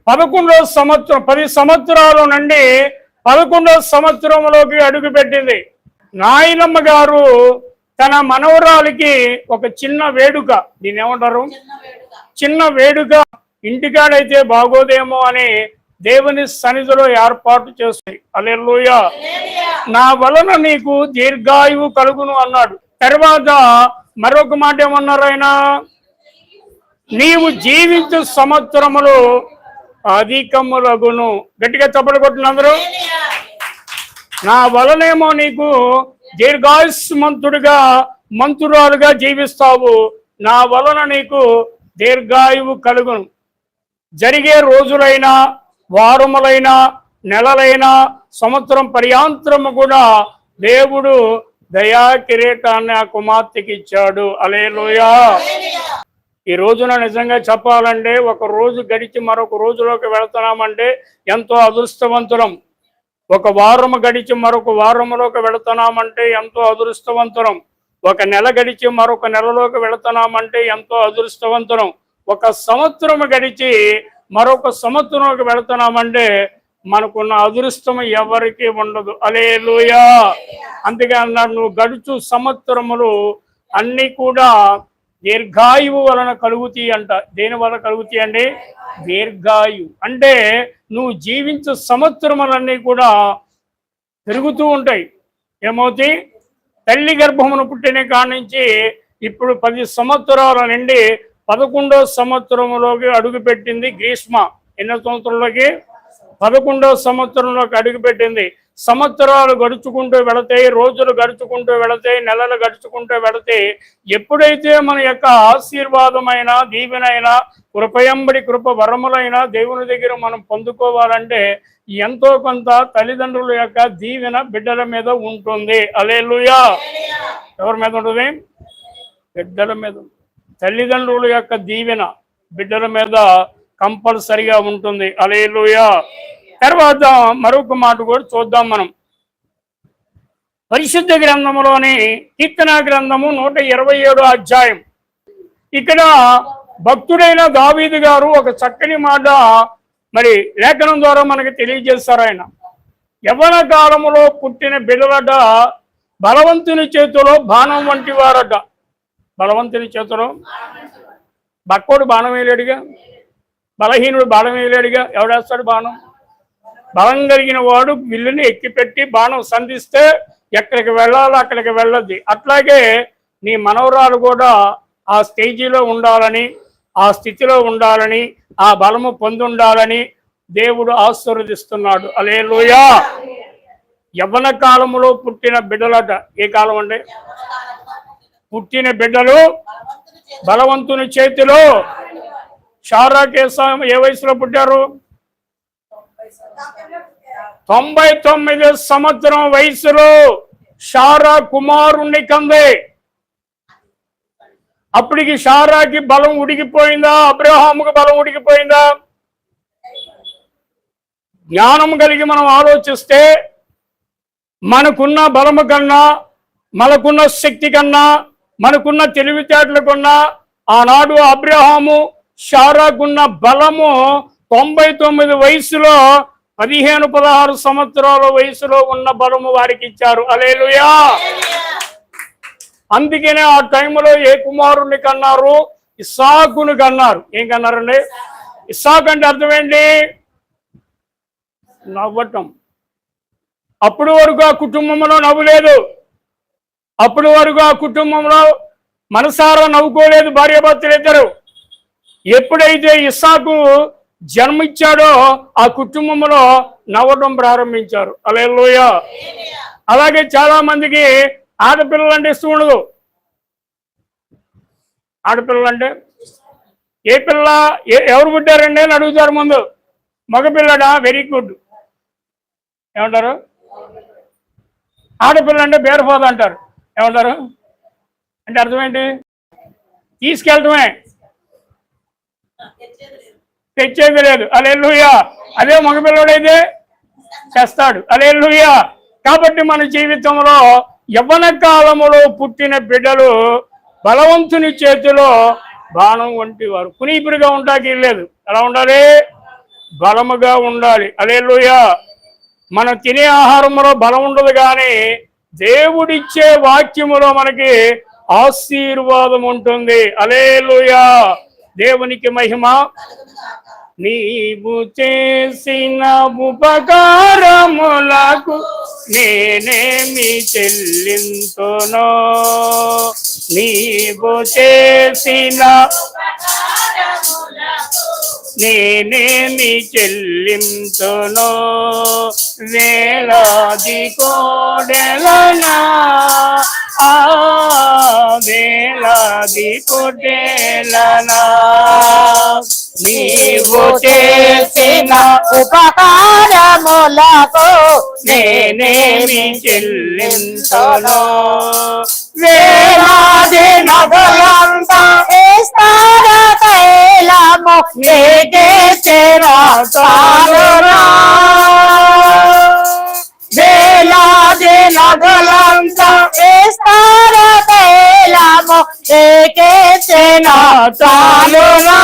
11వ సంవత్సరం 10 సంవత్సరాల నుండి 11వ సంవత్సరంలోకి అడుగుపెట్టింది. నాయనమ్మ గారు తన మనవరాలికి ఒక చిన్న వేడుక, దీన్ని ఏమంటారు, చిన్న వేడుక ఇంటికాడైతే బాగోదేమో అని దేవుని సన్నిధిలో ఏర్పాటు చేస్తుంది. హల్లెలూయా. నా వలన నీకు దీర్ఘాయువు కలుగును అన్నాడు. తర్వాత మరొక మాట ఏమన్నారు ఆయన, నీవు జీవించు సంవత్సరములు అధికములగును. గట్టిగా చప్పట్లు కొట్టిన అందరూ. నా వలనేమో నీకు దీర్ఘాయుష్మంతుడిగా మంతురాలుగా జీవిస్తావు, నా వలన నీకు దీర్ఘాయువు కలుగును. జరిగే రోజులైనా వారములైనా నెలలైనా సంవత్సరం పర్యాంతరము కూడా దేవుడు దయా కిరీటాన్ని ఆ కుమార్తెకి ఇచ్చాడు. హల్లెలూయా. ఈ రోజున నిజంగా చెప్పాలంటే ఒక రోజు గడిచి మరొక రోజులోకి వెళుతున్నామంటే ఎంతో అదృష్టవంతులం. ఒక వారము గడిచి మరొక వారములోకి వెళుతున్నామంటే ఎంతో అదృష్టవంతులం. ఒక నెల గడిచి మరొక నెలలోకి వెళుతున్నామంటే ఎంతో అదృష్టవంతులం. ఒక సంవత్సరం గడిచి మరొక సంవత్సరంలోకి వెళుతున్నామంటే మనకున్న అదృష్టం ఎవరికి ఉండదు. హల్లెలూయా. అందుకే అన్నాడు, నువ్వు గడుచు సంవత్సరములు అన్నీ కూడా దీర్ఘాయువు వలన కలుగుతాయి అంట. దేని వలన కలుగుతాయి అండి? దీర్ఘాయువు అంటే నువ్వు జీవించే సంవత్సరములన్నీ కూడా పెరుగుతూ ఉంటాయి. ఏమవుతాయి? తల్లి గర్భమును పుట్టిన కాడి నుంచి ఇప్పుడు 10 సంవత్సరాల నుండి 11వ సంవత్సరంలోకి అడుగుపెట్టింది గ్రీష్మ. ఎన్నో సంవత్సరంలోకి? 11వ సంవత్సరంలోకి అడుగుపెట్టింది. సంవత్సరాలు గడుచుకుంటూ వెళతాయి, రోజులు గడుచుకుంటూ వెళతాయి, నెలలు గడుచుకుంటూ వెళతాయి. ఎప్పుడైతే మన యొక్క ఆశీర్వాదమైన దీవెనైన కృపయంబడి కృప వరములైన దేవుని దగ్గర మనం పొందుకోవాలంటే ఎంతో కొంత తల్లిదండ్రుల యొక్క దీవెన బిడ్డల మీద ఉంటుంది. హల్లెలూయా. ఎవరి మీద ఉంటుంది? బిడ్డల మీద. తల్లిదండ్రుల యొక్క దీవెన బిడ్డల మీద కంపల్సరిగా ఉంటుంది. హల్లెలూయా. తర్వాత మరొక మాట కూడా చూద్దాం మనం. పరిశుద్ధ గ్రంథములోని కీర్తన గ్రంథము 127 అధ్యాయం. ఇక్కడ భక్తుడైన దావీదు గారు ఒక చక్కని మాట మరి లేఖనం ద్వారా మనకి తెలియజేస్తారు. ఆయన యవ్వన కాలములో పుట్టిన బిడ్డలట బలవంతుని చేతిలో బాణం వంటి వారట. బలవంతుని చేతిలో బక్కోడు బాణం వేయలేడుగా, బలహీనుడు బాణం వేయలేడుగా. ఎవడేస్తాడు బాణం? బలం కలిగిన వాడు విల్లుని ఎక్కిపెట్టి బాణం సంధిస్తే ఎక్కడికి వెళ్ళాలో అక్కడికి వెళ్ళద్ది. అట్లాగే నీ మనవరాలు కూడా ఆ స్టేజీలో ఉండాలని, ఆ స్థితిలో ఉండాలని, ఆ బలము పొందుండాలని దేవుడు ఆశీర్వదిస్తున్నాడు. హల్లెలూయా. యవ్వన కాలములో పుట్టిన బిడ్డలట. ఏ కాలం అంటే? పుట్టిన బిడ్డలు బలవంతుని చేతిలో. షారాకే ఏ వయసులో పుట్టారు? 99 సంవత్సరం వయసులో షారా కుమారుణ్ణి కంది. అప్పటికి షారాకి బలం ఉడికిపోయిందా? అబ్రహాముకు బలం ఉడికిపోయిందా? జ్ఞానం కలిగి మనం ఆలోచిస్తే మనకున్న బలము కన్నా, మనకున్న శక్తి కన్నా, మనకున్న తెలివితేటల కన్నా ఆనాడు అబ్రహాము షారాకున్న బలము 99 వయసులో 15-16 సంవత్సరాల వయసులో ఉన్న బలము వారికి ఇచ్చారు. హల్లెలూయా. అందుకనే ఆ టైంలో ఏ కుమారుణ్ణి కన్నారు? ఇస్సాకును కన్నారు. ఏం కన్నారండి? ఇస్సాకు అంటే అర్థం ఏంటి? నవ్వటం. అప్పుడు వరకు ఆ కుటుంబంలో నవ్వు లేదు. అప్పుడు వరకు ఆ కుటుంబంలో మనసారా నవ్వుకోలేదు భార్యాభర్తలు ఇద్దరు. ఎప్పుడైతే ఇస్సాకు జన్మిచ్చాడో ఆ కుటుంబంలో నవ్వడం ప్రారంభించారు. హల్లెలూయా. అలాగే చాలా మందికి ఆడపిల్లలు అంటే ఇష్టం ఉండదు. ఆడపిల్లలు అంటే ఏ పిల్ల ఎవరు పుట్టారండి అని అడుగుతారు ముందు. మగపిల్లడా? Very good. ఏమంటారు? ఆడపిల్ల అంటే బేరఫోద అంటారు. ఏమంటారు అంటే అర్థం ఏంటి? తీసుకెళ్ళటమే, తెచ్చేది లేదు. హల్లెలూయా. అదే మగపిల్లడైతే చేస్తాడు. హల్లెలూయా. కాబట్టి మన జీవితంలో యవ్వన కాలములో పుట్టిన బిడ్డలు బలవంతుని చేతిలో బాణం వంటి వారు. కునీపురిగా ఉంటాకి లేదు. ఎలా ఉండాలి? బలముగా ఉండాలి. హల్లెలూయా. మనం తినే ఆహారంలో బలం ఉండదు, కానీ దేవుడిచ్చే వాక్యములో మనకి ఆశీర్వాదం ఉంటుంది. హల్లెలూయా. దేవునికి మహిమ. నీవు చేసిన ఉపకారములకు నేనేమి చెల్లింతునో, నీవు చేసిన నేనేమి చెల్లింతునో, వేలాది కోడెలనా వేలాది కోడెలనా నీవు చేసిన ఉపకారములకు నేనేమి చెల్లింతునో, వేలాది నగలంతా వేస్తార తైలము నీకే చేరాసాలునా, వేలాది నగలంతా వేస్తార తైలము నీకే చేరాసాలునా,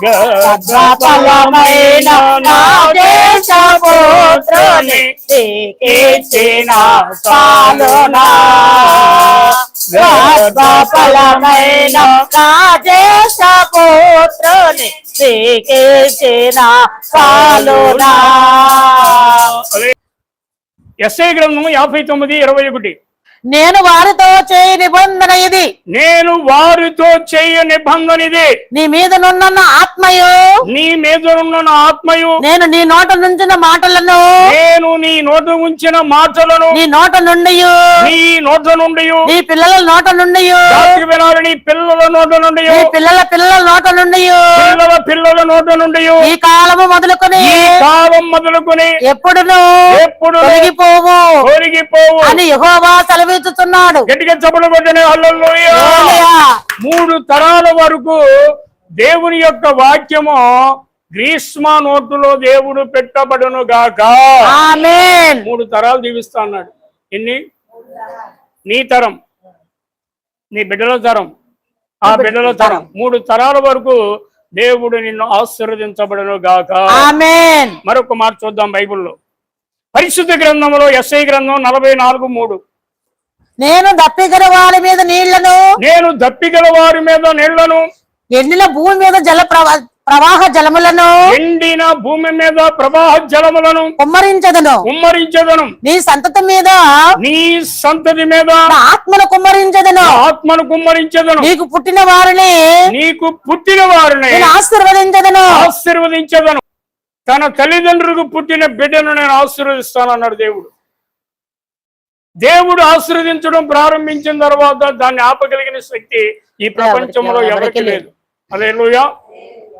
గర్భఫలమైన నా దేశపుత్రుని నీకిచ్చిన సాలునా, గర్భఫలమైన నా దేశపుత్రుని నీకిచ్చిన సాలునా. యెషయా గ్రంథము 59:21. నేను వారితో చేయి నిబంధన ఇది, నేను వారితో చేయ నిబంధన ఇది, నీ మీదనున్న ఆత్మయు నీ మీదనున్న ఆత్మయు నేను నీ నోట నుంచిన మాటలను నేను నీ నోట ఉంచిన మాటలను నీ నోట నుండి నీ నోట నుండి నీ పిల్లల నోట నుండి జాగ్రత్తగా వినాలి. నీ పిల్లల నోట నుండి నీ పిల్లల పిల్లల నోట నుండి పిల్లల నోట నుండి ఈ కాలము మొదలుకొని ఈ కాలం మొదలుకొని ఎప్పుడును తొలగిపోవు అని యెహోవా సెలవిస్తున్నాడు. గట్టిగా చప్పట్లు కొట్టండి. హల్లెలూయా. 3 తరాల వరకు దేవుని యొక్క వాక్యము గ్రీష్మ నోటులో దేవుడు పెట్టబడును గాక. ఆమేన్. 3 తరాలు దీవిస్తా అన్నాడు. ఎన్ని? నీ తరం, నీ బిడ్డల తరం, ఆ బిడ్డల తరం, 3 తరాల వరకు దేవుడు నిన్ను ఆశీర్వదించబడును గాక. ఆమేన్. మరొక మాట చూద్దాం బైబిల్లో. పరిశుద్ధ గ్రంథంలో యెషయా గ్రంథం 44:3. నేను దప్పిగల వారి మీద నీళ్లను ఎండిన భూమి మీద ప్రవాహ జలములను ఎండిన భూమి మీద ప్రవాహ జలములను కుమ్మరించదను నీ సంతతి మీద ఆత్మను కుమ్మరించదను నీకు పుట్టిన వారిని ఆశీర్వదించదను. తన తల్లిదండ్రులకు పుట్టిన బిడ్డను నేను ఆశీర్వదిస్తాను అన్నాడు దేవుడు. దేవుడు ఆశీర్వదించడం ప్రారంభించిన తర్వాత దాన్ని ఆపగలిగిన శక్తి ఈ ప్రపంచంలో ఎవరికి లేదు. హల్లెలూయా.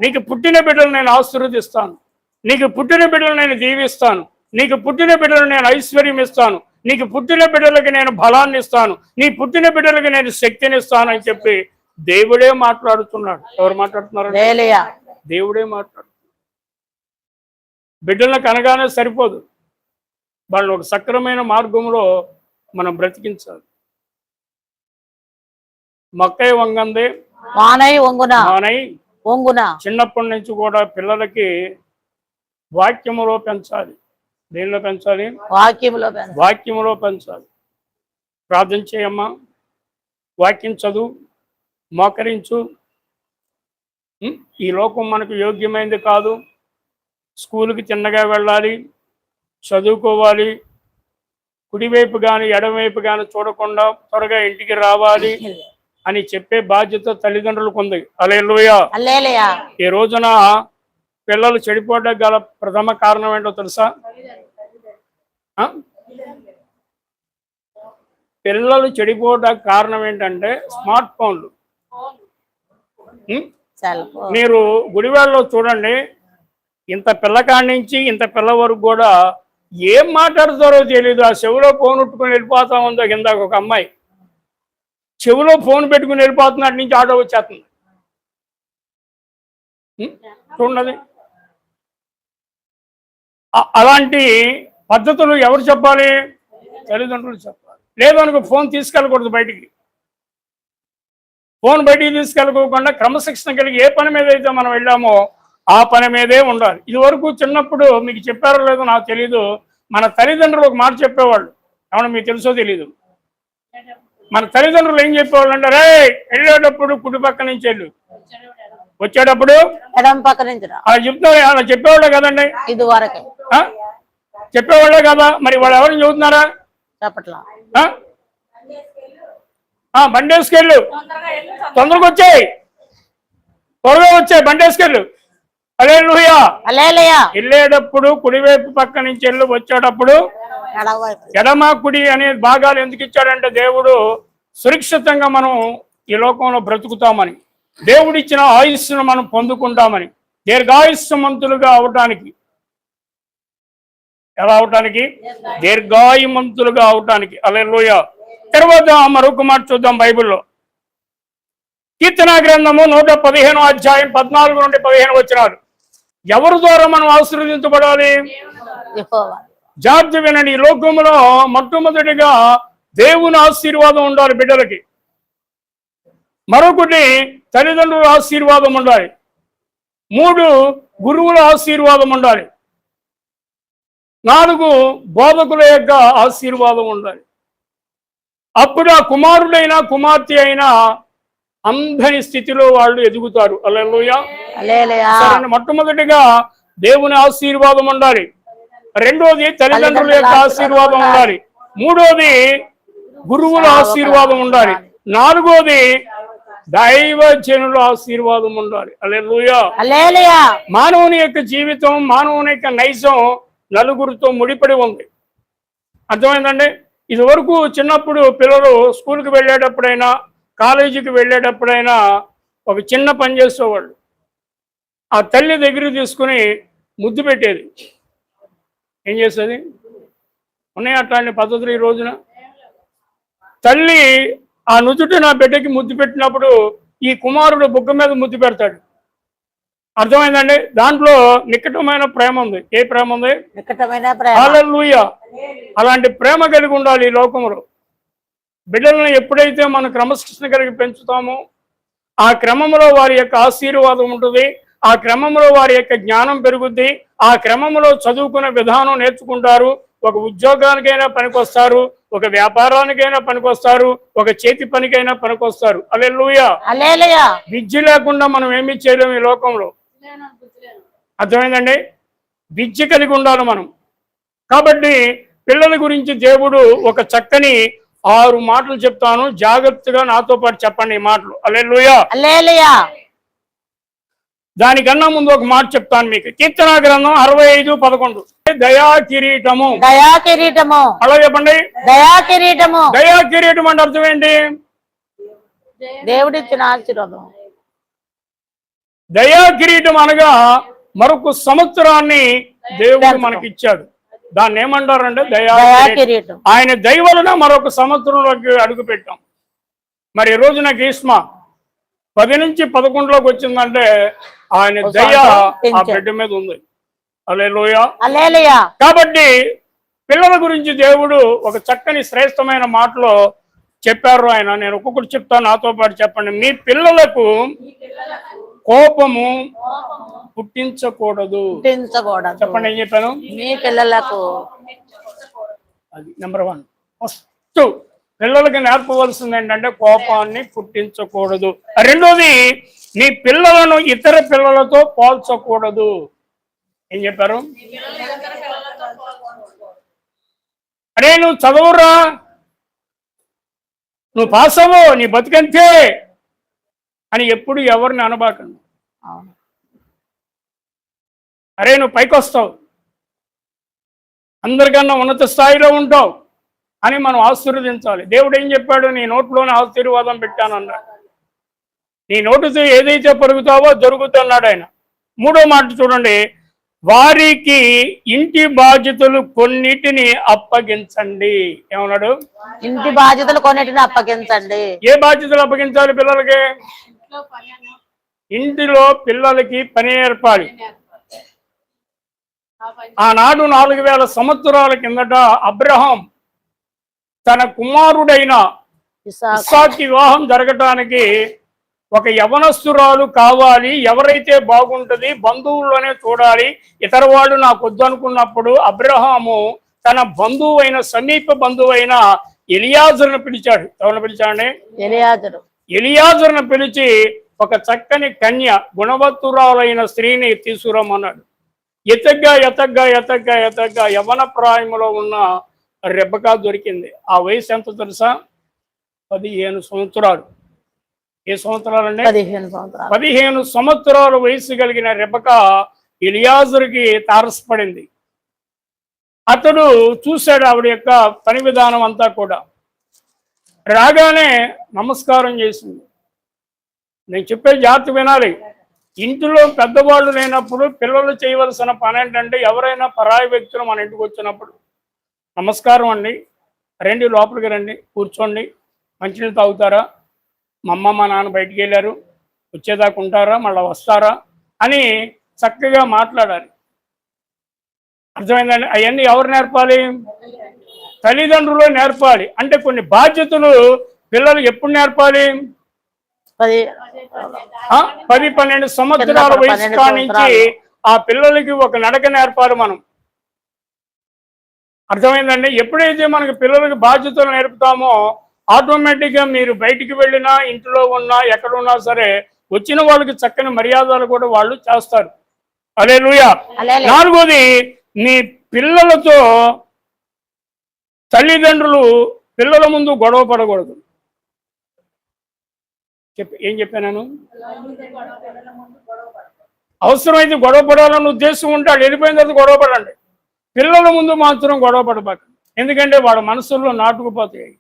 నీకు పుట్టిన బిడ్డలు నేను ఆశీర్వదిస్తాను, నీకు పుట్టిన బిడ్డలు నేను దీవిస్తాను, నీకు పుట్టిన బిడ్డలు నేను ఐశ్వర్యం ఇస్తాను, నీకు పుట్టిన బిడ్డలకి నేను బలాన్ని ఇస్తాను, నీ పుట్టిన బిడ్డలకి నేను శక్తిని ఇస్తాను అని చెప్పి దేవుడే మాట్లాడుతున్నాడు. ఎవరు మాట్లాడుతున్నారు? దేవుడే మాట్లాడుతున్నాడు. బిడ్డలకు అనగానే సరిపోదు, వాళ్ళు ఒక సక్రమైన మార్గంలో మనం బ్రతికించాలి. మొక్కై వంగందే వానై వంగున. చిన్నప్పటి నుంచి కూడా పిల్లలకి వాక్యములో పెంచాలి. దేనిలో పెంచాలి? వాక్యములో పెంచాలి. ప్రార్థన చేయమ్మా, వాక్యం చదువు, మోకరించు. ఈ లోకం మనకు యోగ్యమైనది కాదు. స్కూల్కి చిన్నగా వెళ్ళాలి, చదువుకోవాలి, కుడివైపు కానీ ఎడమవైపు కానీ చూడకుండా త్వరగా ఇంటికి రావాలి అని చెప్పే బాధ్యత తల్లిదండ్రులకు ఉంది. హల్లెలూయా. ఈ రోజున పిల్లలు చెడిపోవడానికి గల ప్రథమ కారణం ఏంటో తెలుసా? పిల్లలు చెడిపోవడానికి కారణం ఏంటంటే స్మార్ట్ ఫోన్లు. మీరు గుడివాడలో చూడండి, ఇంత పిల్లకాడి నుంచి ఇంత పిల్ల వరకు కూడా ఏం మాట్లాడతారో తెలియదు. ఆ చెవిలో ఫోన్ ఉట్టుకుని వెళ్ళిపోతా ఉందో. కింద ఒక అమ్మాయి చెవిలో ఫోన్ పెట్టుకుని వెళ్ళిపోతున్నట్టు నుంచి ఆటో వచ్చేస్తుంది. చూడండి, అలాంటి పద్ధతులు ఎవరు చెప్పాలి? తల్లిదండ్రులు చెప్పాలి. లేదనుకో ఫోన్ తీసుకెళ్ళకూడదు బయటికి. ఫోన్ బయటికి తీసుకెళ్ళకోకుండా క్రమశిక్షణ కలిగి ఏ పని మీద అయితే మనం వెళ్ళామో ఆ పని మీదే ఉండాలి. ఇది వరకు చిన్నప్పుడు మీకు చెప్పారో లేదో నాకు తెలీదు, మన తల్లిదండ్రులు ఒక మాట చెప్పేవాళ్ళు. ఏమన్నా మీకు తెలుసో తెలీదు. మన తల్లిదండ్రులు ఏం చెప్పేవాళ్ళు అంటే, రే వెళ్ళేటప్పుడు కుడి పక్క నుంచి వెళ్ళు, వచ్చేటప్పుడు ఎడం పక్క నుంచి రా. అలా చెప్తా, అలా చెప్పేవాళ్ళే కదండి. ఇది వరకే ఆ? చెప్పేవాళ్ళే కదా. మరి వాళ్ళు ఎవరిని చెబుతున్నారా? చెప్పట్లా. బండేసుకెళ్ళు, తొందరగా వచ్చాయి, త్వరగా వచ్చాయి, బండేసుకెళ్ళు. హల్లెలూయా. హల్లెలూయా. వెళ్ళేటప్పుడు కుడివైపు పక్క నుంచి వెళ్ళు, వచ్చేటప్పుడు ఎడమవైపు. ఎడమ కుడి అనే భాగాలు ఎందుకు ఇచ్చాడంటే, దేవుడు సురక్షితంగా మనం ఈ లోకంలో బ్రతుకుతామని, దేవుడిచ్చిన ఆయుస్సును మనం పొందుకుంటామని, దీర్ఘాయుష్మంతులుగా అవటానికి. ఎలా అవటానికి? దీర్ఘాయుమంతులుగా అవటానికి. హల్లెలూయా. తర్వాత మరొక మాట చూద్దాం బైబిల్లో. కీర్తన గ్రంథము 115 అధ్యాయం 14 నుండి 15 వచనాలు. ఎవరి ద్వారా మనం ఆశీర్వదించబడాలి? యెహోవా. జాగ్రత్త వినండి. ఈ లోకంలో మొట్టమొదటిగా దేవుని ఆశీర్వాదం ఉండాలి బిడ్డలకి. మరొకటి తల్లిదండ్రుల ఆశీర్వాదం ఉండాలి. 3 గురువుల ఆశీర్వాదం ఉండాలి. 4 బోధకుల యొక్క ఆశీర్వాదం ఉండాలి. అప్పుడు ఆ కుమారుడైనా కుమార్తె అయినా అందని స్థితిలో వాళ్ళు ఎదుగుతారు. హల్లెలూయా. హల్లెలూయా. మొట్టమొదటిగా దేవుని ఆశీర్వాదం ఉండాలి. రెండోది తల్లిదండ్రుల యొక్క ఆశీర్వాదం ఉండాలి. మూడోది గురువుల ఆశీర్వాదం ఉండాలి. నాలుగోది దైవజనుల ఆశీర్వాదం ఉండాలి. హల్లెలూయా. హల్లెలూయా. మానవుని యొక్క జీవితం, మానవుని యొక్క నైజం నలుగురితో ముడిపడి ఉంది. అర్థమైందండి? ఇది వరకు చిన్నప్పుడు పిల్లలు స్కూల్కి వెళ్ళేటప్పుడైనా కాలేజీకి వెళ్ళేటప్పుడైనా ఒక చిన్న పని చేసేవాళ్ళు. ఆ తల్లి దగ్గరికి తీసుకుని ముద్దు పెట్టేది. ఏం చేసేది? ఉన్నాయి అట్లాంటి పద్ధతులు ఈ రోజున. తల్లి ఆ నుదుటి నా బిడ్డకి ముద్దు పెట్టినప్పుడు ఈ కుమారుడు బుగ్గ మీద ముద్దు పెడతాడు. అర్థమైందండి? దాంట్లో నికటమైన ప్రేమ ఉంది. ఏ ప్రేమ ఉంది? నికటమైన ప్రేమ. హల్లెలూయా. అలాంటి ప్రేమ కలిగి ఉండాలి ఈ లోకంలో. బిడ్డలను ఎప్పుడైతే మనం క్రమశిక్షణ కలిగి పెంచుతామో ఆ క్రమంలో వారి యొక్క ఆశీర్వాదం ఉంటుంది. ఆ క్రమంలో వారి యొక్క జ్ఞానం పెరుగుద్ది. ఆ క్రమంలో చదువుకునే విధానం నేర్చుకుంటారు. ఒక ఉద్యోగానికైనా పనికొస్తారు, ఒక వ్యాపారానికైనా పనికొస్తారు, ఒక చేతి పనికైనా పనికొస్తారు. హల్లెలూయా. హల్లెలూయా. విద్య లేకుండా మనం ఏమీ చేయలేము ఈ లోకంలో. అర్థమైందండి? విద్య కలిగి ఉండాలి మనం. కాబట్టి పిల్లల గురించి దేవుడు ఒక చక్కని 6 మాటలు చెప్తాను, జాగ్రత్తగా నాతో పాటు చెప్పండి ఈ మాటలు. హల్లెలూయా. హల్లెలూయా. దానికన్నా ముందు ఒక మాట చెప్తాను మీకు. కీర్తన గ్రంథం 65:11. దయా కిరీటము. దయా కిరీటము. అలా చెప్పండి. దయా కిరీటము. దయా కిరీటం అంటే అర్థం ఏంటి? దేవుడిచ్చిన ఆశీర్వాదం. దయా కిరీటం అనగా మరొక సంవత్సరాన్ని దేవుడు మనకి ఇచ్చాడు. దాన్ని ఏమంటారంటే దయా కిరీటం. ఆయన దయ వలన మరొక సంవత్సరంలోకి అడుగు పెట్టాం. మరి ఈ రోజున గ్రీష్మ 10 నుంచి 11లోకి వచ్చిందంటే ఆయన దయ ఆ బిడ్డ మీద ఉంది. హల్లెలూయా. హల్లెలూయా. కాబట్టి పిల్లల గురించి దేవుడు ఒక చక్కని శ్రేష్టమైన మాటలో చెప్పారు ఆయన. నేను ఒక్కొక్కటి చెప్తాను, నాతో పాటు చెప్పండి. మీ పిల్లలకు కోపము పుట్టించకూడదు. చెప్పండి, ఏం చెప్పాను? మీ పిల్లలకు. అది నెంబర్ 1. ఫస్ట్ పిల్లలకి నేర్పవలసింది ఏంటంటే కోపాన్ని పుట్టించకూడదు. రెండోది, మీ పిల్లలను ఇతర పిల్లలతో పోల్చకూడదు. ఏం చెప్పారు? అరే నువ్వు చదవురా, నువ్వు పాస్ అవ్వు, నీ బతికంతే అని ఎప్పుడు ఎవరిని అనబాకండి. అరే నువ్వు పైకి వస్తావు, అందరికన్నా ఉన్నత స్థాయిలో ఉంటావు అని మనం ఆశీర్వదించాలి. దేవుడు ఏం చెప్పాడు? నీ నోట్లోనే ఆశీర్వాదం పెట్టానన్నాడు. నీ నోటితో ఏదైతే పరుగుతావో దొరుకుతున్నాడు ఆయన. 3వ మాట చూడండి. వారికి ఇంటి బాధ్యతలు కొన్నిటిని అప్పగించండి. ఏమన్నాడు? ఇంటి బాధ్యతలు కొన్నిటిని అప్పగించండి. ఏ బాధ్యతలు అప్పగించాలి పిల్లలకి? ఇంటిలో పిల్లలకి పని నేర్పాలి. ఆనాడు 4000 సంవత్సరాల కిందట అబ్రహాం తన కుమారుడైన ఇస్సాకు వివాహం జరగటానికి ఒక యవనస్తురాలు కావాలి, ఎవరైతే బాగుంటుంది, బంధువుల్లోనే చూడాలి, ఇతర వాళ్ళు నాకు వద్దు అనుకున్నప్పుడు అబ్రహాము తన బంధువు అయిన సమీప బంధువు అయిన ఎలియాజరును పిలిచాడు. ఎవరిని పిలిచాడండి? ఎలియాజరును పిలిచి ఒక చక్కని కన్య, గుణవత్తురాలైన స్త్రీని తీసుకురమ్మన్నాడు. ఎతగ్గా యవన ప్రాయములో ఉన్న రెబెకా దొరికింది. ఆ వయసు ఎంత తెలుసా? 15 సంవత్సరాలు. ఏ సంవత్సరాలండి? 15 సంవత్సరాల వయసు కలిగిన రెబెకా ఎలియాజరుకి తారసపడింది. అతడు చూశాడు ఆవిడ యొక్క పని విధానం అంతా కూడా. రాగానే నమస్కారం చేసింది. నేను చెప్పే జాగ్రత్త వినాలి. ఇంటిలో పెద్దవాళ్ళు లేనప్పుడు పిల్లలు చేయవలసిన పని ఏంటంటే, ఎవరైనా పరాయి వ్యక్తులు మన ఇంటికి వచ్చినప్పుడు నమస్కారం అండి, రండి లోపలికి రండి, కూర్చోండి, మంచినీళ్ళు తాగుతారా, మా అమ్మ మా నాన్న బయటికి వెళ్ళారు, వచ్చేదాకా ఉంటారా, మళ్ళీ వస్తారా అని చక్కగా మాట్లాడాలి. అర్థమైందండి? అవన్నీ ఎవరు నేర్పాలి? తల్లిదండ్రులు నేర్పాలి. అంటే కొన్ని బాధ్యతలు పిల్లలు ఎప్పుడు నేర్పాలి? 10-12 సంవత్సరాల వయసు కానించి ఆ పిల్లలకి ఒక నడక నేర్పాలి మనం. అర్థమైందండి? ఎప్పుడైతే మనకి పిల్లలకి బాధ్యతలు నేర్పుతామో ఆటోమేటిక్గా మీరు బయటికి వెళ్ళినా, ఇంట్లో ఉన్నా, ఎక్కడున్నా సరే వచ్చిన వాళ్ళకి చక్కని మర్యాదలు కూడా వాళ్ళు చేస్తారు. హల్లెలూయా. 4వది, మీ పిల్లలతో తల్లిదండ్రులు పిల్లల ముందు గొడవ పడకూడదు. ఏం చెప్పాను? అవసరమైతే గొడవ పడాలని ఉద్దేశం ఉంటే వాళ్ళు వెళ్ళిపోయిన తర్వాత గొడవ పడండి. పిల్లల ముందు మాత్రం గొడవ పడబాక. ఎందుకంటే వాళ్ళ మనసుల్లో నాటుకుపోతాయి.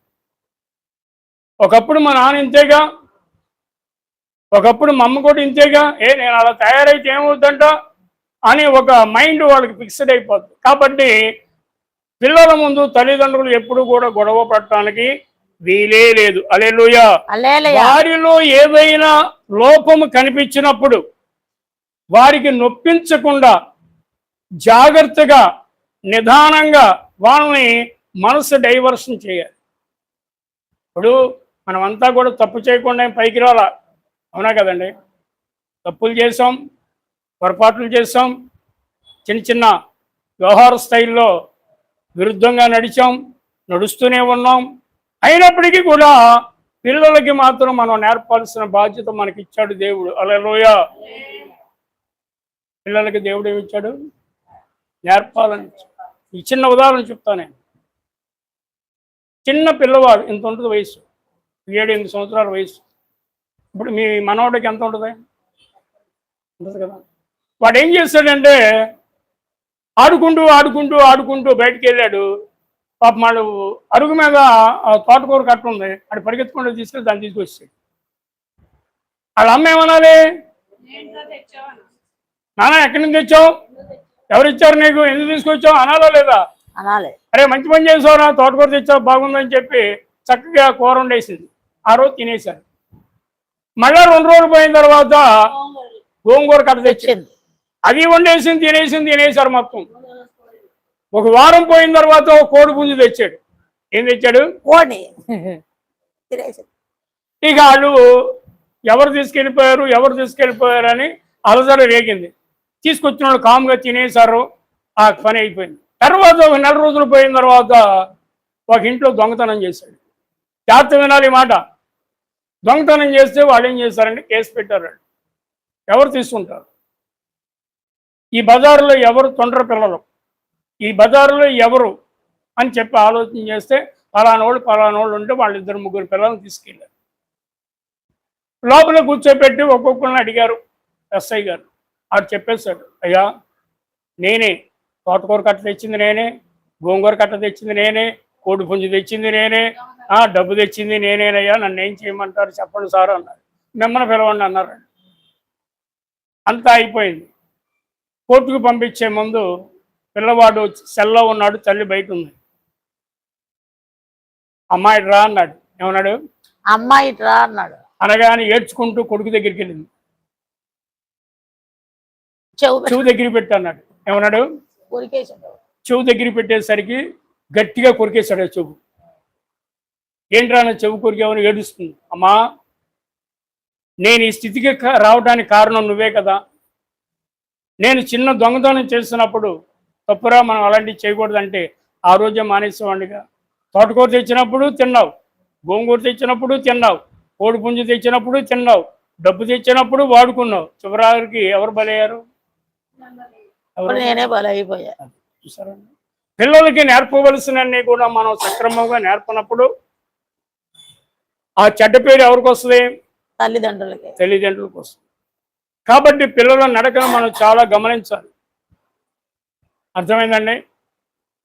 ఒకప్పుడు మా నాన్న ఇంతేగా, ఒకప్పుడు మా అమ్మ కూడా ఇంతేగా, నేను అలా తయారైతే ఏమవుతుందంట అని ఒక మైండ్ వాళ్ళకి ఫిక్స్డ్ అయిపోతుంది. కాబట్టి పిల్లల ముందు తల్లిదండ్రులు ఎప్పుడు కూడా గొడవ పడటానికి వీలే లేదు. హల్లెలూయా. వారిలో ఏదైనా లోపము కనిపించినప్పుడు వారికి నొప్పించకుండా జాగ్రత్తగా నిదానంగా వాళ్ళని మనసు డైవర్షన్ చేయాలి. ఇప్పుడు మనమంతా కూడా తప్పు చేయకుండా పైకి రాలా, అవునా కదండి? తప్పులు చేసాం, పొరపాట్లు చేసాం, చిన్న చిన్న వ్యవహార స్థాయిల్లో విరుద్ధంగా నడుస్తూనే ఉన్నాం. అయినప్పటికీ కూడా పిల్లలకి మాత్రం మనం నేర్పాల్సిన బాధ్యత మనకి ఇచ్చాడు దేవుడు. హల్లెలూయా. పిల్లలకి దేవుడు ఏమిచ్చాడు? నేర్పాలని. ఈ చిన్న ఉదాహరణ చెప్తానే. చిన్న పిల్లవాడు ఇంత ఉంటుంది వయసు, 7-8 సంవత్సరాల వయసు. ఇప్పుడు మీ మనవాడికి ఎంత ఉంటుంది? ఉంటుంది కదా. వాడు ఏం చేస్తాడంటే ఆడుకుంటూ బయటికి వెళ్ళాడు. పాప వాడు అరుగు మీద తోటకూర కట్ట ఉంది, అది పరిగెత్తుకుంటూ తీసుకెళ్ళి దాన్ని తీసుకొచ్చాడు. వాళ్ళ అమ్మ ఏమనాలి? నాన్న ఎక్కడి నుంచి తెచ్చావు, ఎవరిచ్చారు నీకు, ఎందుకు తీసుకొచ్చావు అనాలా లేదా? అరే మంచి పని చేసావురా, తోటకూర తెచ్చావు బాగుందని చెప్పి చక్కగా కూర వండేసింది. ఆ రోజు తినేశారు. మళ్ళా 2 రోజులు పోయిన తర్వాత గోంగూర కట్ట తెచ్చింది, అది వండేసింది, తినేశారు మొత్తం. ఒక వారం పోయిన తర్వాత ఒక కోడి పుంజు తెచ్చాడు. ఏం తెచ్చాడు? కోడి. ఇక వాళ్ళు ఎవరు తీసుకెళ్ళిపోయారు అని అలజడి రేగింది. తీసుకొచ్చిన వాళ్ళు కామ్గా తినేశారు, ఆ పని అయిపోయింది. తర్వాత ఒక 4 రోజులు పోయిన తర్వాత ఒక ఇంట్లో దొంగతనం చేశాడు. జాగ్రత్త వినాలి ఈ మాట. దొంగతనం చేస్తే వాళ్ళు ఏం చేశారంటే కేసు పెట్టారు. ఎవరు తీసుకుంటారు? ఈ బజారులో ఎవరు తొండర పిల్లలు, ఈ బజారులో ఎవరు అని చెప్పి ఆలోచన చేస్తే పలానోళ్ళు ఉంటే వాళ్ళు 2-3 పిల్లలను తీసుకెళ్ళారు. లోపల కూర్చోబెట్టి ఒక్కొక్కరిని అడిగారు ఎస్ఐ గారు. ఆడు చెప్పేశాడు, అయ్యా నేనే తోటకూర కట్ట తెచ్చింది నేనే, గోంగూర కట్ట తెచ్చింది నేనే, కోడి పుంజు తెచ్చింది నేనే, డబ్బు తెచ్చింది నేనేనయ్యా, నన్ను ఏం చేయమంటారు చెప్పండి సార్ అన్నారు. మిమ్మల్ని పిలవండి అన్నారు. అంతా అయిపోయింది. కోర్టుకు పంపించే ముందు పిల్లవాడు సెల్లో ఉన్నాడు, తల్లి బయట ఉంది. అమ్మాయి రా అన్నాడు. ఏమన్నాడు? అమ్మాయి రా అన్నాడు. అనగానే ఏడ్చుకుంటూ కొడుకు దగ్గరికి వెళ్ళింది. చెవు దగ్గర పెట్టి అన్నాడు. ఏమన్నాడు? చెవు దగ్గర పెట్టేసరికి గట్టిగా కొరికేశాడు చెవు. ఏంట్రా చెవు కొరికేమని ఏడుస్తుంది. అమ్మా నేను ఈ స్థితికి రావడానికి కారణం నువ్వే కదా. నేను చిన్న దొంగతనం చేస్తున్నప్పుడు తప్పురా మనం అలాంటివి చేయకూడదంటే ఆ రోజే మానేసేవాడిగా. తోటకూర తెచ్చినప్పుడు తిన్నావు, గోంగూర తెచ్చినప్పుడు తిన్నావు, కోడిపుంజు తెచ్చినప్పుడు తిన్నావు, డబ్బు తెచ్చినప్పుడు వాడుకున్నావు. చివరికి ఎవరు బలయ్యారు? నేనే బలైపోయా. చూసారా? పిల్లలకి నేర్పవలసినన్ని కూడా మనం సక్రమంగా నేర్పనప్పుడు ఆ చెడ్డ పేరు ఎవరికి వస్తుంది? తల్లిదండ్రులకు వస్తుంది. కాబట్టి పిల్లల నడకను మనం చాలా గమనించాలి. అర్థమైందండి?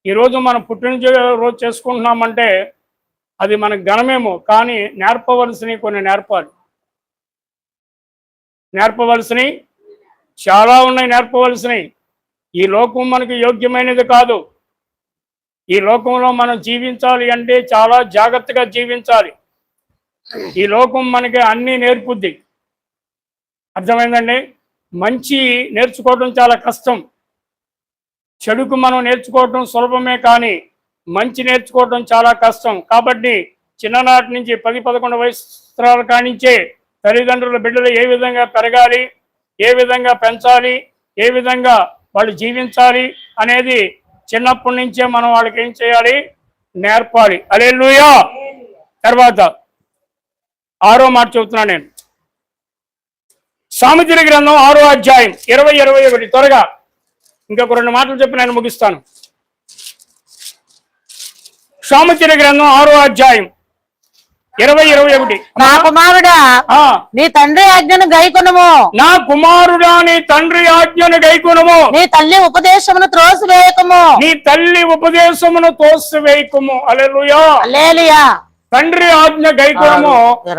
ఈరోజు మనం పుట్టినరోజు చేసుకుంటున్నామంటే అది మనకు ఘనమేమో, కానీ నేర్పవలసినవి కొన్ని నేర్పాలి. నేర్పవలసినవి చాలా ఉన్నాయి. నేర్పవలసినవి ఈ లోకం మనకు యోగ్యమైనది కాదు. ఈ లోకంలో మనం జీవించాలి అంటే చాలా జాగ్రత్తగా జీవించాలి. ఈ లోకం మనకి అన్నీ నేర్పుద్ది. అర్థమైందండి? మంచి నేర్చుకోవడం చాలా కష్టం. చెడుకు మనం నేర్చుకోవడం సులభమే, కానీ మంచి నేర్చుకోవడం చాలా కష్టం. కాబట్టి చిన్ననాటి నుంచి 10-11 సంవత్సరాల కానించే తల్లిదండ్రుల బిడ్డలు ఏ విధంగా పెరగాలి, ఏ విధంగా పెంచాలి, ఏ విధంగా వాళ్ళు జీవించాలి అనేది చిన్నప్పటి నుంచే మనం వాళ్ళకి ఏం చేయాలి? నేర్పాలి. హల్లెలూయా. తర్వాత 6వ మాట చెబుతున్నాను నేను. సామెతల గ్రంథం 6వ అధ్యాయం 20-21. త్వరగా ఇంకొక 2 మాటలు చెప్పి నేను ముగిస్తాను. సామెతల గ్రంథం 6వ అధ్యాయం 20-21. నా కుమారుడా నీ తండ్రి ఆజ్ఞను గైకొనుము. నా కుమారుడా నీ తండ్రి ఆజ్ఞను గైకొనుము. నీ తల్లి ఉపదేశమును త్రోసివేయకము. నీ తల్లి ఉపదేశమును తోసివేయకము. హల్లెలూయా. హల్లెలూయా. తండ్రి ఆజ్ఞ గైకొనుము,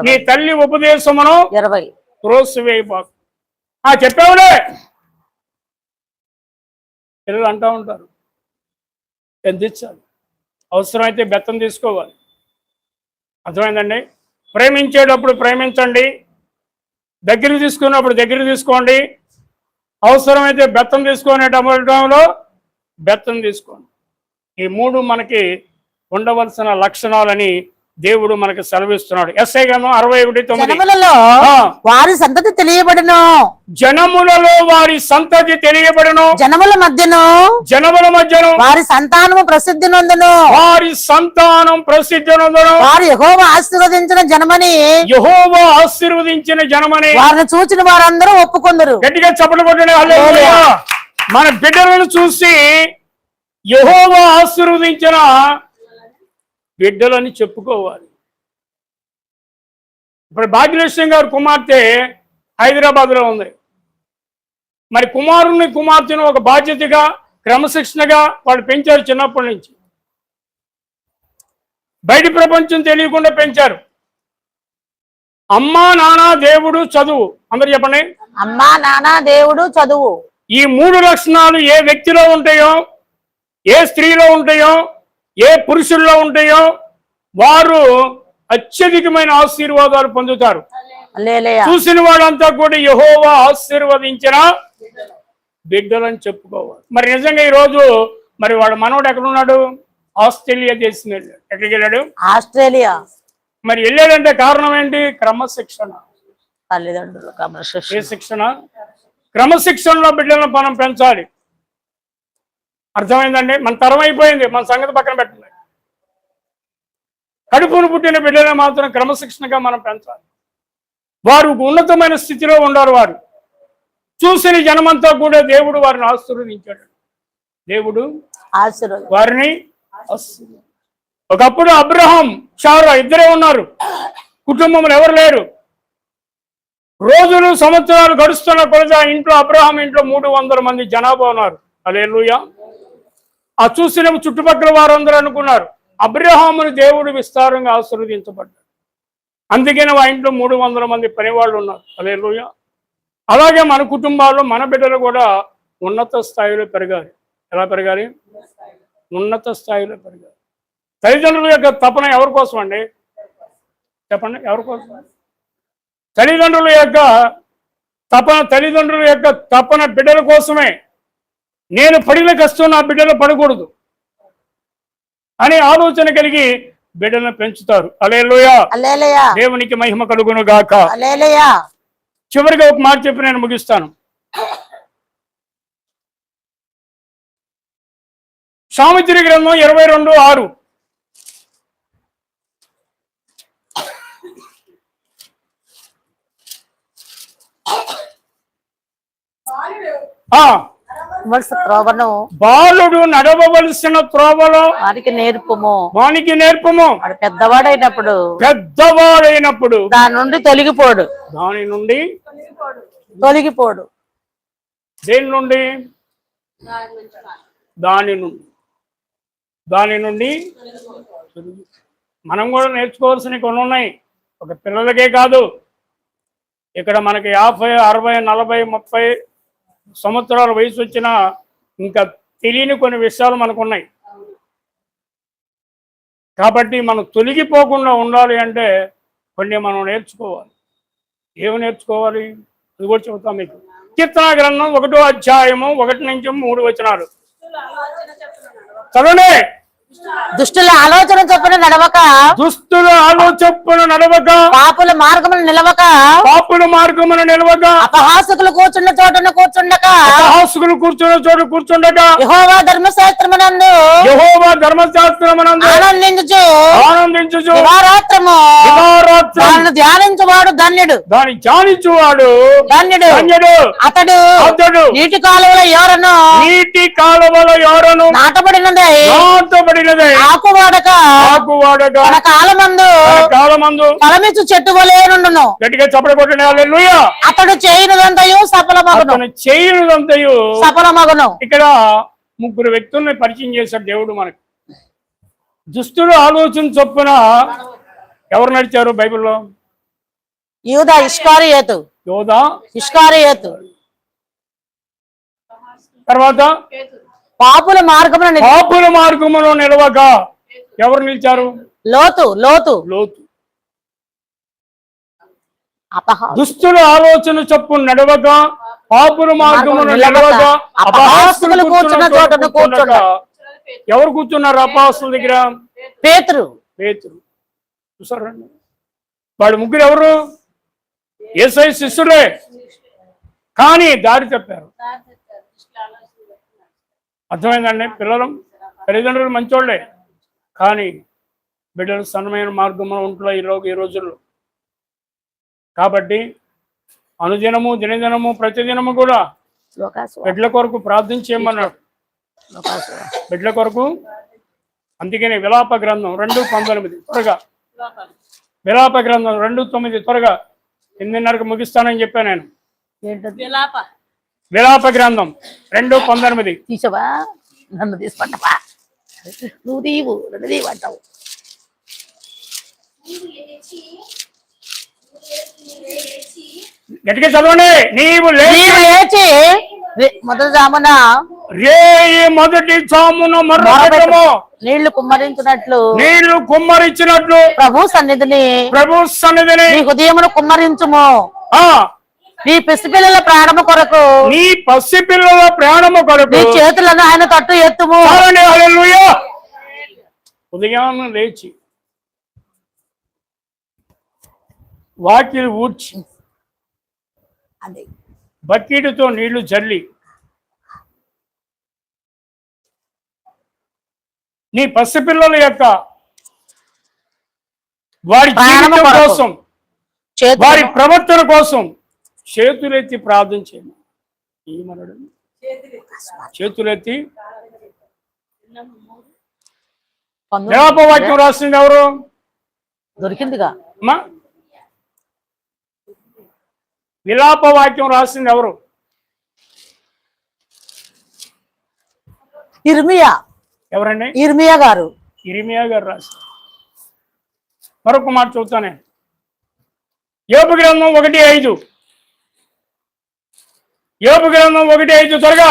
నీ తల్లి ఉపదేశమును 20 త్రోసివేయబాకు. చెప్పావులే. పిల్లలు అంటూ ఉంటారు, పెంచాలి, అవసరమైతే బెత్తం తీసుకోవాలి. అర్థమైందండి? ప్రేమించేటప్పుడు ప్రేమించండి, దగ్గరికి తీసుకున్నప్పుడు దగ్గరికి తీసుకోండి, అవసరమైతే బెత్తం తీసుకునేటప్పుడు బెత్తం తీసుకోండి. ఈ 3 మనకి ఉండవలసిన లక్షణాలని దేవుడు మనకు సెలవిస్తున్నాడు. యెషయా గ్రంథం 61:9. జనములలో వారి సంతతి తెలియబడును. జనములలో వారి సంతతి తెలియబడును. జనముల మధ్యను వారి సంతానము ప్రసిద్ధి నొందును. వారి సంతానం ప్రసిద్ధి నొందును. వారు యెహోవా ఆశీర్వదించిన జనమని వారిని చూచిన వారందరూ ఒప్పుకొందరు. గట్టిగా చప్పట్లు కొట్టండి. హల్లెలూయా. మన బిడ్డలను చూసి యెహోవా ఆశీర్వదించిన బిడ్డలని చెప్పుకోవాలి. ఇప్పుడు భాగ్యలక్ష్మి గారు కుమార్తె హైదరాబాద్లో ఉంది. మరి కుమార్తెను ఒక బాధ్యతగా, క్రమశిక్షణగా వాళ్ళు పెంచారు. చిన్నప్పటి నుంచి బయట ప్రపంచం తెలియకుండా పెంచారు. అమ్మా నాన్న దేవుడు చదువు. అందరు చెప్పండి. అమ్మా నాన్న దేవుడు చదువు. ఈ 3 లక్షణాలు ఏ వ్యక్తిలో ఉంటాయో, ఏ స్త్రీలో ఉంటాయో, ఏ పురుషుల్లో ఉంటాయో వారు అత్యధికమైన ఆశీర్వాదాలు పొందుతారు. చూసిన వాళ్ళంతా కూడా యెహోవా ఆశీర్వదించిన బిడ్డలని చెప్పుకోవాలి. మరి నిజంగా ఈరోజు మరి వాడు మనోడు ఎక్కడున్నాడు? ఆస్ట్రేలియా దేశం వెళ్ళాడు. ఎక్కడికి వెళ్ళాడు? ఆస్ట్రేలియా. మరి వెళ్ళాడంటే కారణం ఏంటి? క్రమశిక్షణ. తల్లిదండ్రులు శిక్షణ, క్రమశిక్షణలో బిడ్డలను మనం పెంచాలి. అర్థమైందండి? మన తరం అయిపోయింది, మన సంగతి పక్కన పెట్టండి. కడుపును పుట్టిన బిడ్డలను మాత్రం క్రమశిక్షణగా మనం పెంచాలి. వారు ఉన్నతమైన స్థితిలో ఉండారు. వారు చూసిన జనమంతా కూడా దేవుడు వారిని ఆశీర్వదించాడు. దేవుడు వారిని ఒకప్పుడు అబ్రహాం, శారా ఇద్దరే ఉన్నారు. కుటుంబంలో ఎవరు లేరు. రోజులు సంవత్సరాలు గడుస్తున్న కొలది ఇంట్లో అబ్రహాం ఇంట్లో 300 మంది జనాభా ఉన్నారు. హల్లెలూయా. ఆ చూసిన చుట్టుపక్కల వారందరూ అనుకున్నారు అబ్రహాముని దేవుడు విస్తారంగా ఆశీర్వదించబడ్డాడు. అందుకని ఆ ఇంట్లో 300 మంది పనివాళ్ళు ఉన్నారు. హల్లెలూయా. అలాగే మన కుటుంబాల్లో మన బిడ్డలు కూడా ఉన్నత స్థాయిలో పెరగాలి. ఎలా పెరగాలి? ఉన్నత స్థాయిలో పెరగాలి. తల్లిదండ్రుల యొక్క తపన ఎవరి కోసం అండి? చెప్పండి, ఎవరి కోసం? తల్లిదండ్రుల యొక్క తపన బిడ్డల కోసమే. నేను పడిన కష్టం నా బిడ్డలు పడకూడదు అనే ఆలోచన కలిగి బిడ్డలను పెంచుతారు. హల్లెలూయా. హల్లెలూయా. దేవునికి మహిమ కలుగును గాక. హల్లెలూయా. చివరిగా ఒక మాట చెప్పి నేను ముగిస్తాను. సామెతల గ్రంథం 22:6. త్రోవను బాలుడు నడవవలసిన త్రోవలో వానికి నేర్పుము. వాడు పెద్దవాడైనప్పుడు దాని నుండి తొలగిపోడు. దేని నుండి? దాని నుండి మనం కూడా నేర్చుకోవాల్సినవి కొన్ని ఉన్నాయి. ఒక పిల్లలకే కాదు, ఇక్కడ మనకి 50, 60, 40, 30 సంవత్సరాల వయసు వచ్చినా ఇంకా తెలియని కొన్ని విషయాలు మనకు ఉన్నాయి. కాబట్టి మనం తొలగిపోకుండా ఉండాలి అంటే కొన్ని మనం నేర్చుకోవాలి. ఏమి నేర్చుకోవాలి అది కూడా చెబుతాం మీకు. కీర్తన గ్రంథం 1వ అధ్యాయము 1 నుంచి 3 వచనాలు చదవండి. దుష్టుల ఆలోచన చొప్పున నడవక, పాపుల మార్గమును నిలవక, అపహాసకులు కూర్చున్న చోట కూర్చుండక, యెహోవా ధర్మశాస్త్రమునందు ఆనందించుచు దివారాత్రము దానిని ధ్యానించువాడు ధన్యుడు. అతడు నీటి కాలువల ఎవరను నాటబడినదే ఆకువాడక కాలమందు ఫలమిచ్చు చెట్టు వలె నుండును. గట్టిగా చప్పట్లు కొట్టండి. హల్లెలూయా. అతడు చేయనిదంతయు సఫలమగును. ఇక్కడ 3 వ్యక్తుల్ని పరిచయం చేశాడు దేవుడు మనకు. దుష్టుల ఆలోచన చొప్పున ఎవరు నడిచారు బైబిల్లో? యూదా ఇస్కారియోతు. తర్వాత పాపుల మార్గములో నిలవక ఎవరు నిలిచారు? లోతు. దుష్టుల ఆలోచన చొప్పున నడవక, పాపుల మార్గములో నిలవక, అపహాసకులు కూర్చున్న చోట కూర్చుండక. ఎవరు కూర్చున్నారు అపహాసకుల దగ్గర? పేతురు. చూసారండి, వాళ్ళు 3 ఎవరు? యేసయ్య శిష్యులే, కానీ దారి చెప్పారు. అర్థమైందండి? పిల్లలు తల్లిదండ్రులు మంచోళ్లే, కానీ బిడ్డలు సన్నమైన మార్గంలో ఉంటున్నారు ఈ రోజుల్లో. కాబట్టి అనుదినము, దినదినము, ప్రతిదినము కూడా బిడ్డల కొరకు ప్రార్థన చేయమన్నాడు. బిడ్డల కొరకు. అందుకని విలాప గ్రంథం 2:19 త్వరగా. విలాప గ్రంథం 2:9 త్వరగా. 8:30కు ముగిస్తానని చెప్పాను నేను. విలాప గ్రంథం 2:19. తీసవా? నన్ను తీసుకుంటావా? నువ్వు తీవు, నన్ను తీవంటావు. గట్టిగా చదవండి. నీవు లేచి మొదటి జామున మర్రపెట్టుము. నీళ్లు కుమ్మరించినట్లు ప్రభు సన్నిధిని నీ హృదయమును కుమ్మరించుము. నీ పసిపిల్లల ప్రాణము కొరకు నీ చేతులను ఆయన తట్టు ఎత్తుము. హల్లెలూయా. ఉదయాన్నే లేచి వాకిలి ఊడ్చి బకెట్తో నీళ్లు జల్లి నీ పసిపిల్లల యొక్క వారి జీవితం కోసం, వారి ప్రవర్తన కోసం చేతులెత్తి ప్రార్థన చేయండి. ఏమన్నాడు? చేతులెత్తి. విలాపవాక్యం రాసింది ఎవరు? దొరికిందిగా. విలాపవాక్యం రాసింది ఎవరు? ఇర్మియా. ఎవరండి? ఇర్మియా గారు రాశారు. మరొక మాట చూస్తానే. యోబు గ్రంథం 1:5. త్వరగా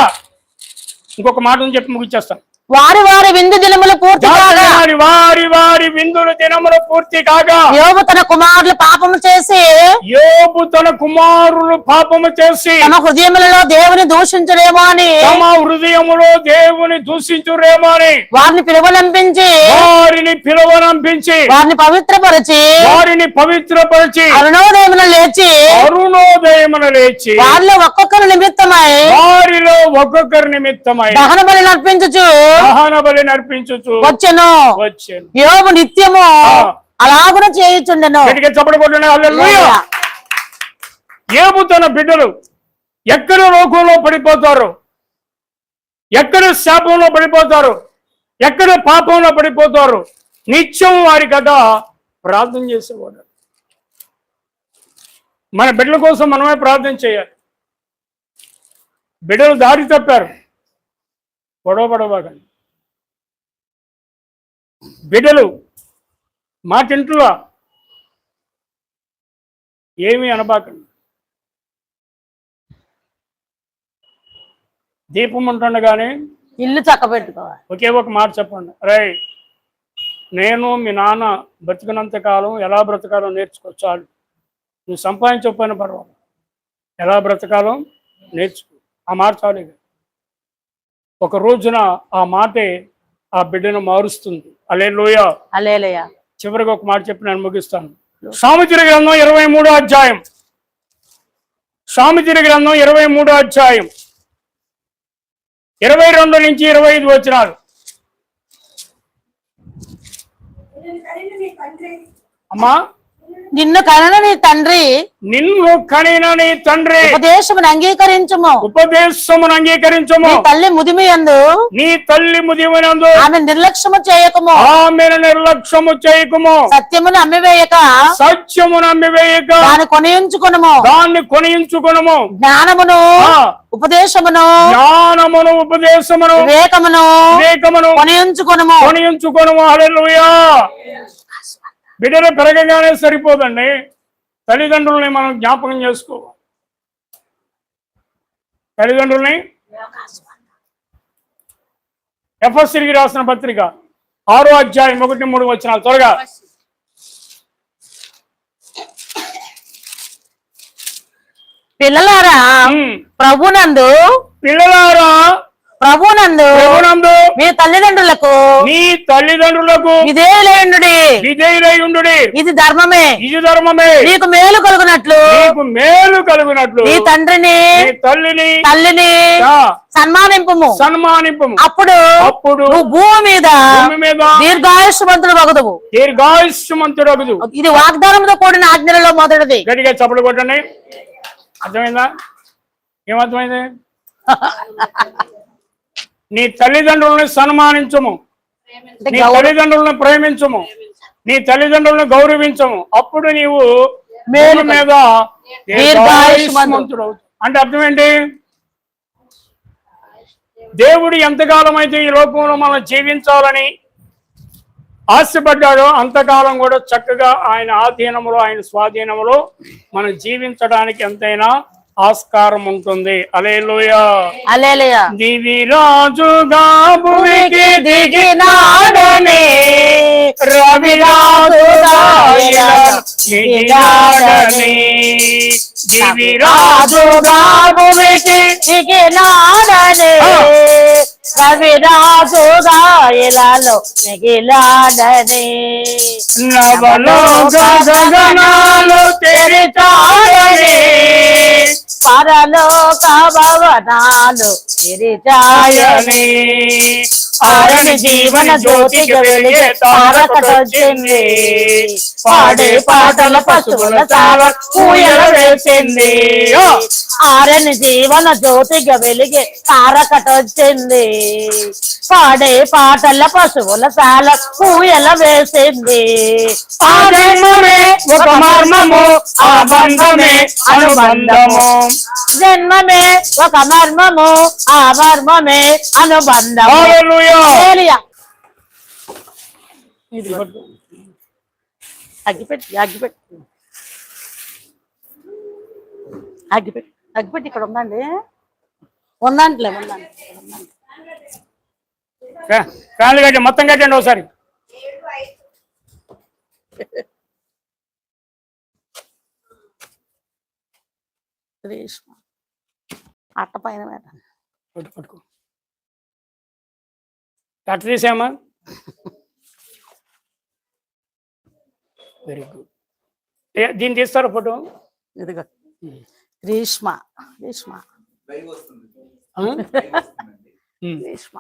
ఇంకొక మాటను చెప్పి ముగిచ్చేస్తాను. వారి విందు దినములు పూర్తి పూర్తి కాగా యోబు తన కుమారులు పాపము చేసి తమ హృదయములలో దేవుని దూషించరేమో అని వారిని పిలువనంపించి వారిని పవిత్రపరిచి అరుణోదయమున లేచి వారిలో ఒక్కొక్కరి నిమిత్తమై దహన బలి నర్పించుచు వచ్చెను. యోబు నిత్యము అలాగున చేయుచుండెను. యోబు తన బిడ్డలు ఎక్కడ రోగంలో పడిపోతారు, ఎక్కడ శాపంలో పడిపోతారు, ఎక్కడ పాపంలో పడిపోతారు, నిత్యం వారి కదా ప్రార్థన చేసేవాడు. మన బిడ్డల కోసం మనమే ప్రార్థన చేయాలి. బిడ్డలు దారి తప్పారు, గొడవపడబాకండి. బిడ్డలు మాటింట్లో ఏమీ అనబాకండి. దీపం ఉంటుండగానే ఇల్లు చక్కబెట్టుకోవాలి. ఒకే ఒక మాట చెప్పండి, రై నేను మీ నాన్న బ్రతికినంత కాలం ఎలా బ్రతకాలో నేర్చుకోవచ్చాలి. నువ్వు సంపాదించకపోయినా పర్వాలేదు, ఎలా బ్రతకాలో నేర్చుకో. ఆ మాట చాలు. ఒక రోజున ఆ మాటే ఆ బిడ్డను మారుస్తుంది. హల్లెలూయా. హల్లెలూయా. చివరికి ఒక మాట చెప్పి నేను ముగిస్తాను. సామెతల గ్రంథం 23వ అధ్యాయం, సామెతల గ్రంథం 23వ అధ్యాయం 22 నుంచి 25 వచనాలు. అమ్మా, నిన్ను కనిన నీ తండ్రి ఉపదేశమును అంగీకరించుము. తల్లి ముదిమి యందు ఆమె నిర్లక్ష్యము చేయకుము. సత్యమును అమ్మివేయక దాన్ని కొనియించుకొనుము. జ్ఞానమును ఉపదేశమును వివేకమును కొనియించుకొనుము. హల్లెలూయా. బిడ్డలు పెరగగానే సరిపోదండి, తల్లిదండ్రుల్ని మనం జ్ఞాపకం చేసుకోవాలి. తల్లిదండ్రుల్ని ఎఫెసీయులకు రాసిన పత్రిక 6వ అధ్యాయం 1-3 వచనాలు త్వరగా. పిల్లలారా ప్రభునందు మీ తల్లిదండ్రులకు విధేయులైయుండుడి. ఇది ధర్మమే. నీకు మేలు కలుగునట్లు నీ తండ్రిని తల్లిని సన్మానింపుము. అప్పుడు నువ్వు భూమి మీద దీర్ఘాయుష్మంతుడు వగదువు. ఇది వాగ్దానంతో కూడిన ఆజ్ఞలలో మొదటిది. గట్టిగా చప్పట్లు కొట్టండి. అర్థమైందా? ఏమర్థమైంది? నీ తల్లిదండ్రులను సన్మానించము, నీ తల్లిదండ్రులను ప్రేమించము, నీ తల్లిదండ్రులను గౌరవించము. అప్పుడు నీవు భూమి మీద దీర్ఘాయుష్మంతుడు అవుతావు. అంటే అర్థం ఏంటి? దేవుడు ఎంతకాలం అయితే ఈ లోకంలో మనం జీవించాలని ఆశపడ్డాడో అంతకాలం కూడా చక్కగా ఆయన ఆధీనంలో, ఆయన స్వాధీనంలో మనం జీవించడానికి ఎంతైనా ఆస్కారం ఉంటుంది. హల్లెలూయా. హల్లెలూయా. దివిరాజుగా భూమికి దిగినాడని రవిరాజుగా దివిరాజుగా భూమికి దిగినాడని రవిరాజుగా ఇలాలో మిగిలాడని నవలోక గగనాలు తెరిచాడని పరలోక భవనాలు తెరిచాయని ఆరని జీవన జ్యోతికి వెలిగే తారకటొచ్చింది. పాడే పాటల పశువుల తార ఊయల వేసింది. ఆరని జీవన జ్యోతికి వెలిగే తారకటొచ్చింది. పాడే పాటల పశువుల తాల ఊయల వేసింది. ఆ జన్మమే ఒక మర్మము, ఆ బంధమే అనుబంధము. జన్మమే ఒక మర్మము, ఆ మర్మమే అనుబంధము. అగ్గిపెట్టి ఇక్కడ ఉందండి. ఉందంటలే ఫ్యాన్లు కట్టండి, మొత్తం కట్టండి ఒకసారి. గ్రీష్మ అట్ట పైన పెట్టండి. పట్టుకో అట్ట తీసామా. Very good. దీన్ని తీస్తారా ఫోటో? ఇదిగో గ్రీష్మ గ్రీష్మ గ్రీష్మ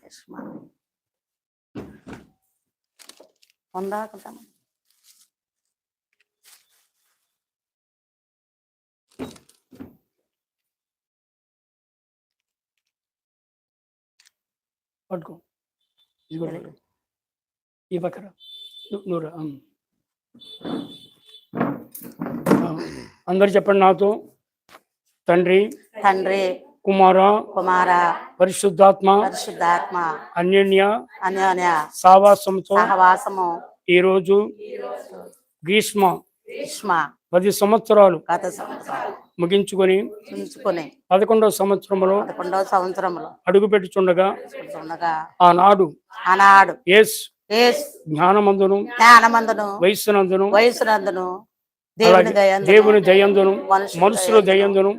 గ్రీష్మ ఉందాకుతాను. పట్టుకో. ఇది కూడా ఈ పక్కన నూరా. అందరు చెప్పండి నాతో. తండ్రి తండ్రి కుమార కుమార పరిశుద్ధాత్మ పరిశుద్ధాత్మ అన్యోన్య అన్యోన్య సహవాసంతో సహవాసము ఈరోజు గ్రీష్మ గ్రీష్మ 10 సంవత్సరాలు గత సంవత్సరం ముగించుకొని ఉంచుకొని 11వ సంవత్సరంలో 11వ సంవత్సరంలో అడుగు పెట్టుచుండగా ఉండగా ఆనాడు యేసు జ్ఞానమందును జ్ఞానమందును వయస్సునందును దేవుని దయందును మనుషుల దయందును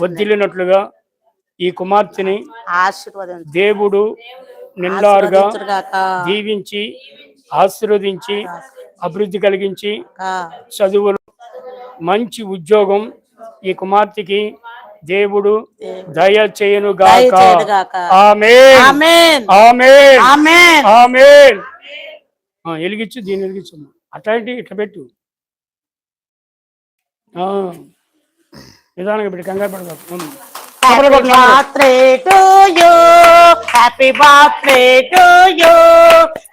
వర్ధిల్లినట్లుగా ఈ కుమార్తెని దేవుడు నిండారుగా దీవించి ఆశీర్వదించి అభివృద్ధి కలిగించి చదువులు మంచి ఉద్యోగం ఈ కుమార్తెకి దేవుడు దయ చేయను గాక. ఆమేన్ ఆమేన్ ఆమేన్ ఆమేన్. ఎలిగించు, దీన్ని ఎలిగించు. అట్లాంటి ఇట్లా పెట్టు. నిదానంగా పెట్టి కంగారు పడతాం. Happy birthday to you, happy birthday to you,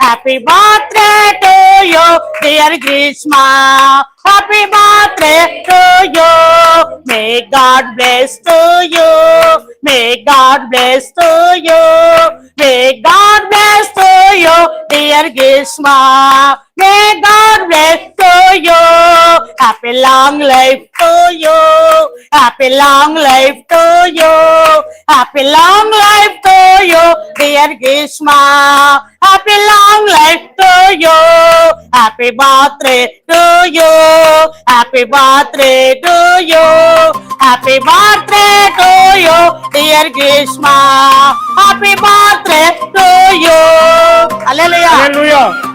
happy birthday to you, dear Grishma. Happy birthday to you, may God bless to you, may God bless to you, may God bless to you, dear Grishma. May God bless to you, happy long life to you, happy long life to you, happy long life to you, dear Grishma. Happy long life to you, happy birthday to you, happy birthday to you, happy birthday to you, dear Grishma. Happy birthday to you. Hallelujah. Hallelujah.